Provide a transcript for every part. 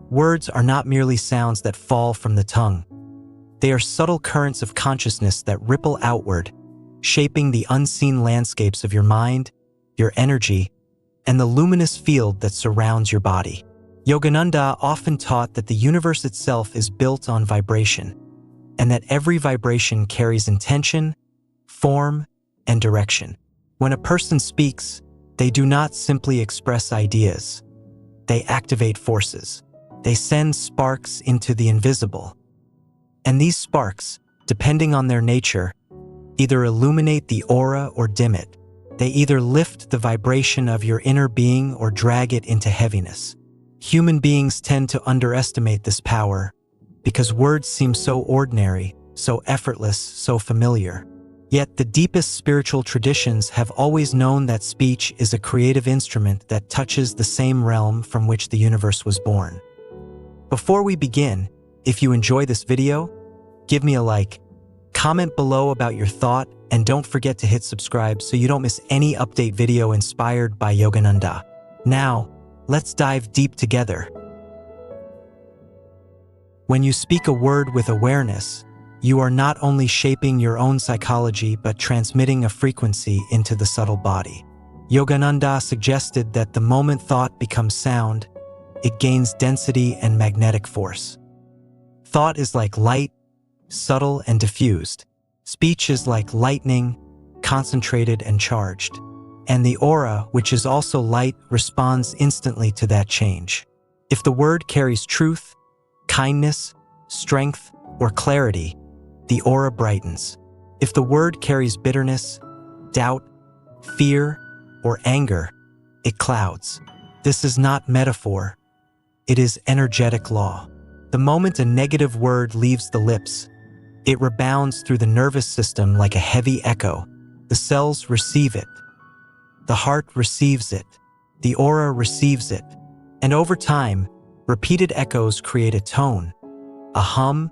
Words are not merely sounds that fall from the tongue. They are subtle currents of consciousness that ripple outward, shaping the unseen landscapes of your mind, your energy, and the luminous field that surrounds your body. Yogananda often taught that the universe itself is built on vibration, and that every vibration carries intention, form, and direction. When a person speaks, they do not simply express ideas. They activate forces. They send sparks into the invisible. And these sparks, depending on their nature, either illuminate the aura or dim it. They either lift the vibration of your inner being or drag it into heaviness. Human beings tend to underestimate this power because words seem so ordinary, so effortless, so familiar. Yet the deepest spiritual traditions have always known that speech is a creative instrument that touches the same realm from which the universe was born. Before we begin, if you enjoy this video, give me a like, comment below about your thought, and don't forget to hit subscribe so you don't miss any update video inspired by Yogananda. Now, let's dive deep together. When you speak a word with awareness, you are not only shaping your own psychology but transmitting a frequency into the subtle body. Yogananda suggested that the moment thought becomes sound, it gains density and magnetic force. Thought is like light, subtle and diffused. Speech is like lightning, concentrated and charged. And the aura, which is also light, responds instantly to that change. If the word carries truth, kindness, strength, or clarity, the aura brightens. If the word carries bitterness, doubt, fear, or anger, it clouds. This is not metaphor. It is energetic law. The moment a negative word leaves the lips, it rebounds through the nervous system like a heavy echo. The cells receive it. The heart receives it. The aura receives it. And over time, repeated echoes create a tone, a hum,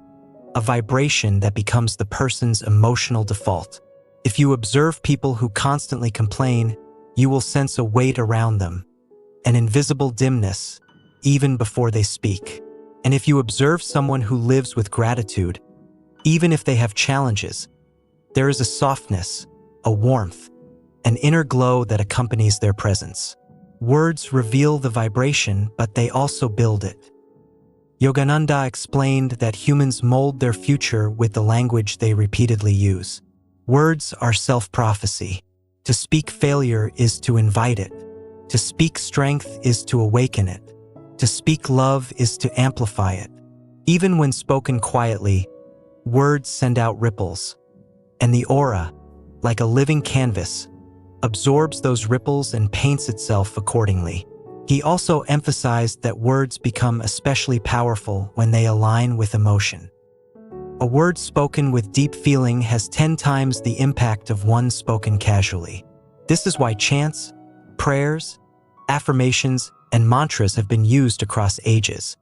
a vibration that becomes the person's emotional default. If you observe people who constantly complain, you will sense a weight around them, an invisible dimness, even before they speak. And if you observe someone who lives with gratitude, even if they have challenges, there is a softness, a warmth, an inner glow that accompanies their presence. Words reveal the vibration, but they also build it. Yogananda explained that humans mold their future with the language they repeatedly use. Words are self-prophecy. To speak failure is to invite it. To speak strength is to awaken it. To speak love is to amplify it. Even when spoken quietly, words send out ripples. And the aura, like a living canvas, absorbs those ripples and paints itself accordingly. He also emphasized that words become especially powerful when they align with emotion. A word spoken with deep feeling has 10 times the impact of one spoken casually. This is why chants, prayers, affirmations, and mantras have been used across ages.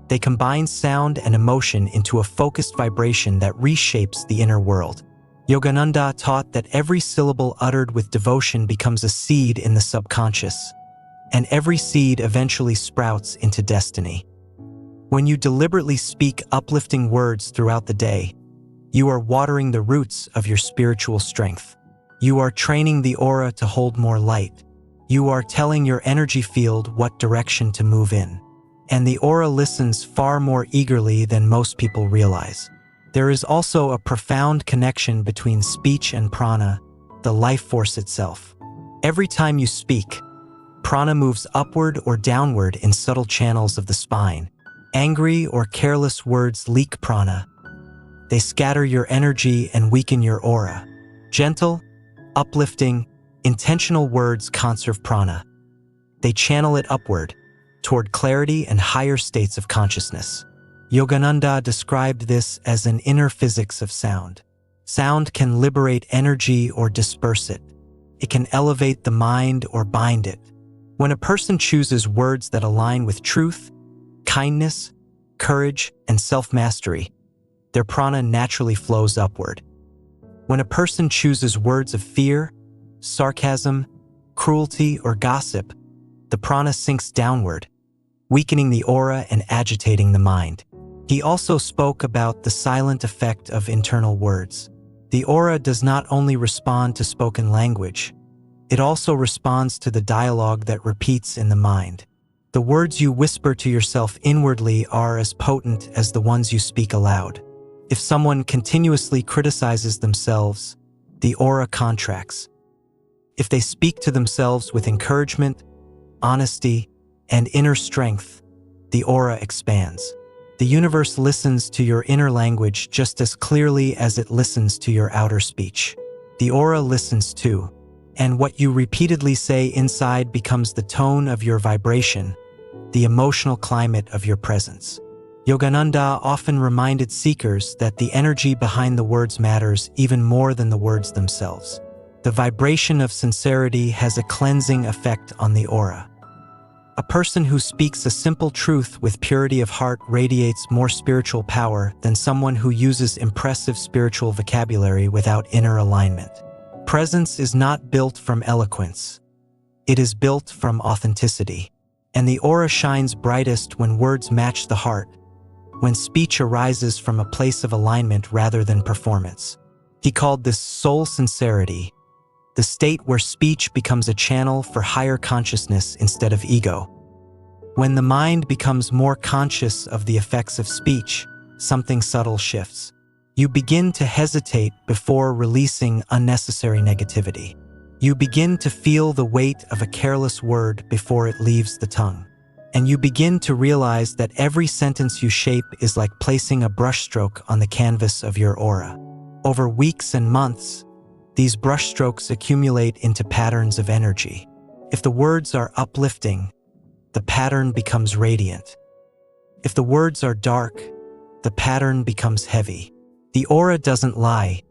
They combine sound and emotion into a focused vibration that reshapes the inner world. Yogananda taught that every syllable uttered with devotion becomes a seed in the subconscious, and every seed eventually sprouts into destiny. When you deliberately speak uplifting words throughout the day, you are watering the roots of your spiritual strength. You are training the aura to hold more light. You are telling your energy field what direction to move in. And the aura listens far more eagerly than most people realize. There is also a profound connection between speech and prana, the life force itself. Every time you speak, prana moves upward or downward in subtle channels of the spine. Angry or careless words leak prana. They scatter your energy and weaken your aura. Gentle, uplifting, intentional words conserve prana. They channel it upward, toward clarity and higher states of consciousness. Yogananda described this as an inner physics of sound. Sound can liberate energy or disperse it. It can elevate the mind or bind it. When a person chooses words that align with truth, kindness, courage, and self-mastery, their prana naturally flows upward. When a person chooses words of fear, sarcasm, cruelty, or gossip, the prana sinks downward, weakening the aura and agitating the mind. He also spoke about the silent effect of internal words. The aura does not only respond to spoken language, it also responds to the dialogue that repeats in the mind. The words you whisper to yourself inwardly are as potent as the ones you speak aloud. If someone continuously criticizes themselves, the aura contracts. If they speak to themselves with encouragement, honesty, and inner strength, the aura expands. The universe listens to your inner language just as clearly as it listens to your outer speech. The aura listens too, and what you repeatedly say inside becomes the tone of your vibration, the emotional climate of your presence. Yogananda often reminded seekers that the energy behind the words matters even more than the words themselves. The vibration of sincerity has a cleansing effect on the aura. A person who speaks a simple truth with purity of heart radiates more spiritual power than someone who uses impressive spiritual vocabulary without inner alignment. Presence is not built from eloquence. It is built from authenticity. And the aura shines brightest when words match the heart, when speech arises from a place of alignment rather than performance. He called this soul sincerity, the state where speech becomes a channel for higher consciousness instead of ego. When the mind becomes more conscious of the effects of speech, something subtle shifts. You begin to hesitate before releasing unnecessary negativity. You begin to feel the weight of a careless word before it leaves the tongue. And you begin to realize that every sentence you shape is like placing a brushstroke on the canvas of your aura. Over weeks and months, these brushstrokes accumulate into patterns of energy. If the words are uplifting, the pattern becomes radiant. If the words are dark, the pattern becomes heavy. The aura doesn't lie.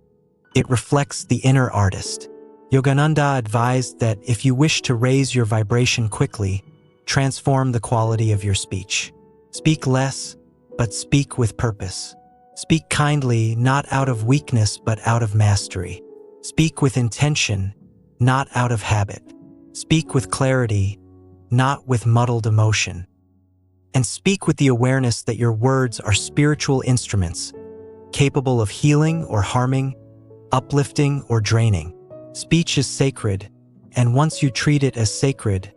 It reflects the inner artist. Yogananda advised that if you wish to raise your vibration quickly, transform the quality of your speech. Speak less, but speak with purpose. Speak kindly, not out of weakness, but out of mastery. Speak with intention, not out of habit. Speak with clarity, not with muddled emotion. And speak with the awareness that your words are spiritual instruments, capable of healing or harming, uplifting or draining. Speech is sacred, and once you treat it as sacred,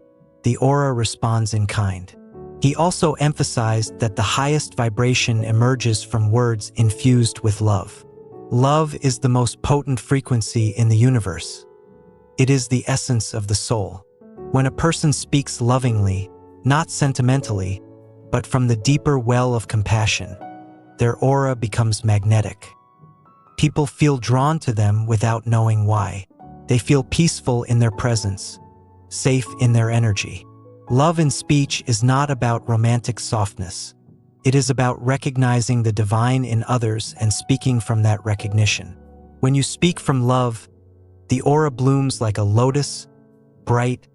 the aura responds in kind. He also emphasized that the highest vibration emerges from words infused with love. Love is the most potent frequency in the universe. It is the essence of the soul. When a person speaks lovingly, not sentimentally, but from the deeper well of compassion, their aura becomes magnetic. People feel drawn to them without knowing why. They feel peaceful in their presence, safe in their energy. Love in speech is not about romantic softness. It is about recognizing the divine in others and speaking from that recognition. When you speak from love, the aura blooms like a lotus, bright,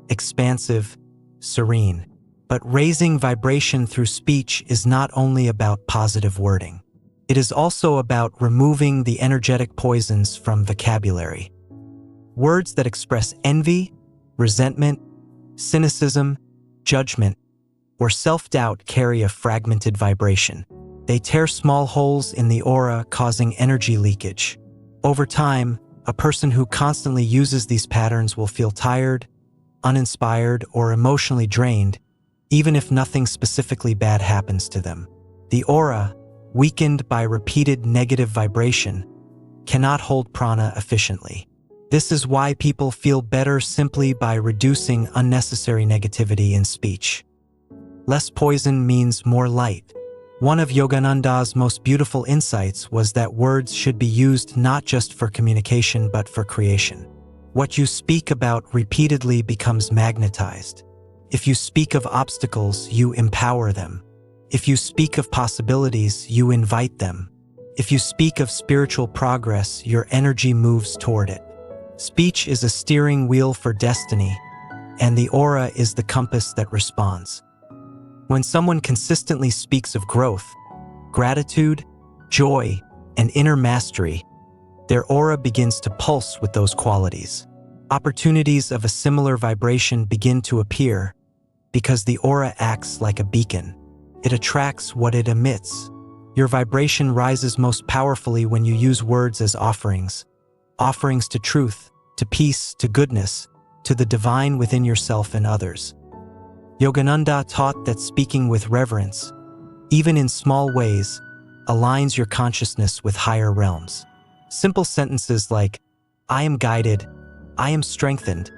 expansive, serene. But raising vibration through speech is not only about positive wording. It is also about removing the energetic poisons from vocabulary. Words that express envy, resentment, cynicism, judgment, or self-doubt carry a fragmented vibration. They tear small holes in the aura, causing energy leakage. Over time, a person who constantly uses these patterns will feel tired, uninspired, or emotionally drained, even if nothing specifically bad happens to them. The aura, weakened by repeated negative vibration, cannot hold prana efficiently. This is why people feel better simply by reducing unnecessary negativity in speech. Less poison means more light. One of Yogananda's most beautiful insights was that words should be used not just for communication but for creation. What you speak about repeatedly becomes magnetized. If you speak of obstacles, you empower them. If you speak of possibilities, you invite them. If you speak of spiritual progress, your energy moves toward it. Speech is a steering wheel for destiny, and the aura is the compass that responds. When someone consistently speaks of growth, gratitude, joy, and inner mastery, their aura begins to pulse with those qualities. Opportunities of a similar vibration begin to appear, because the aura acts like a beacon. It attracts what it emits. Your vibration rises most powerfully when you use words as offerings. Offerings to truth, to peace, to goodness, to the divine within yourself and others. Yogananda taught that speaking with reverence, even in small ways, aligns your consciousness with higher realms. Simple sentences like, "I am guided," "I am strengthened,"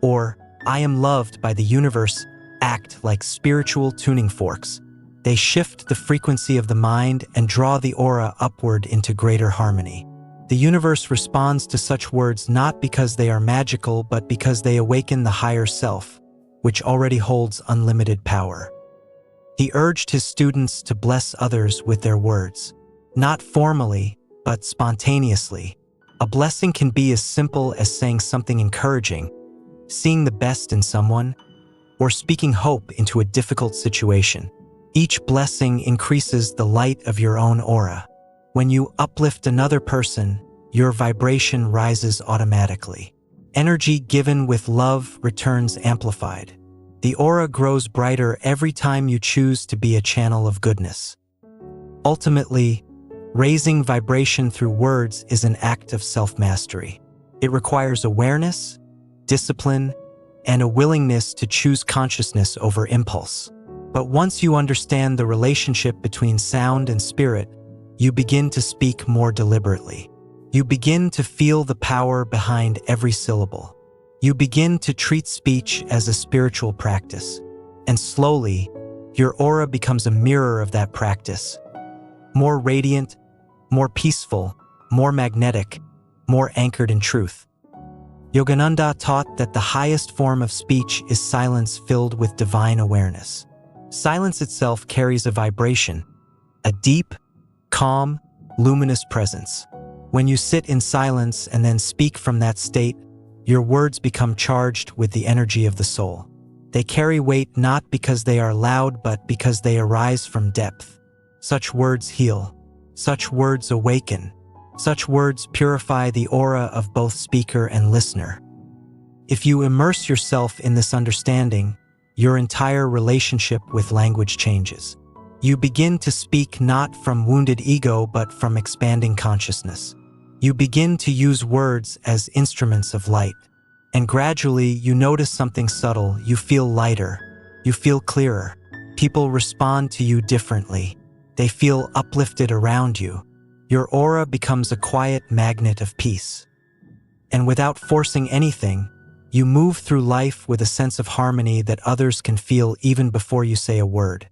or "I am loved by the universe" act like spiritual tuning forks. They shift the frequency of the mind and draw the aura upward into greater harmony. The universe responds to such words not because they are magical, but because they awaken the higher self, which already holds unlimited power. He urged his students to bless others with their words, not formally, but spontaneously. A blessing can be as simple as saying something encouraging, seeing the best in someone, or speaking hope into a difficult situation. Each blessing increases the light of your own aura. When you uplift another person, your vibration rises automatically. Energy given with love returns amplified. The aura grows brighter every time you choose to be a channel of goodness. Ultimately, raising vibration through words is an act of self-mastery. It requires awareness, discipline, and a willingness to choose consciousness over impulse. But once you understand the relationship between sound and spirit, you begin to speak more deliberately. You begin to feel the power behind every syllable. You begin to treat speech as a spiritual practice. And slowly, your aura becomes a mirror of that practice. More radiant, more peaceful, more magnetic, more anchored in truth. Yogananda taught that the highest form of speech is silence filled with divine awareness. Silence itself carries a vibration, a deep, calm, luminous presence. When you sit in silence and then speak from that state, your words become charged with the energy of the soul. They carry weight not because they are loud, but because they arise from depth. Such words heal. Such words awaken. Such words purify the aura of both speaker and listener. If you immerse yourself in this understanding, your entire relationship with language changes. You begin to speak not from wounded ego, but from expanding consciousness. You begin to use words as instruments of light. And gradually, you notice something subtle. You feel lighter. You feel clearer. People respond to you differently. They feel uplifted around you. Your aura becomes a quiet magnet of peace. And without forcing anything, you move through life with a sense of harmony that others can feel even before you say a word.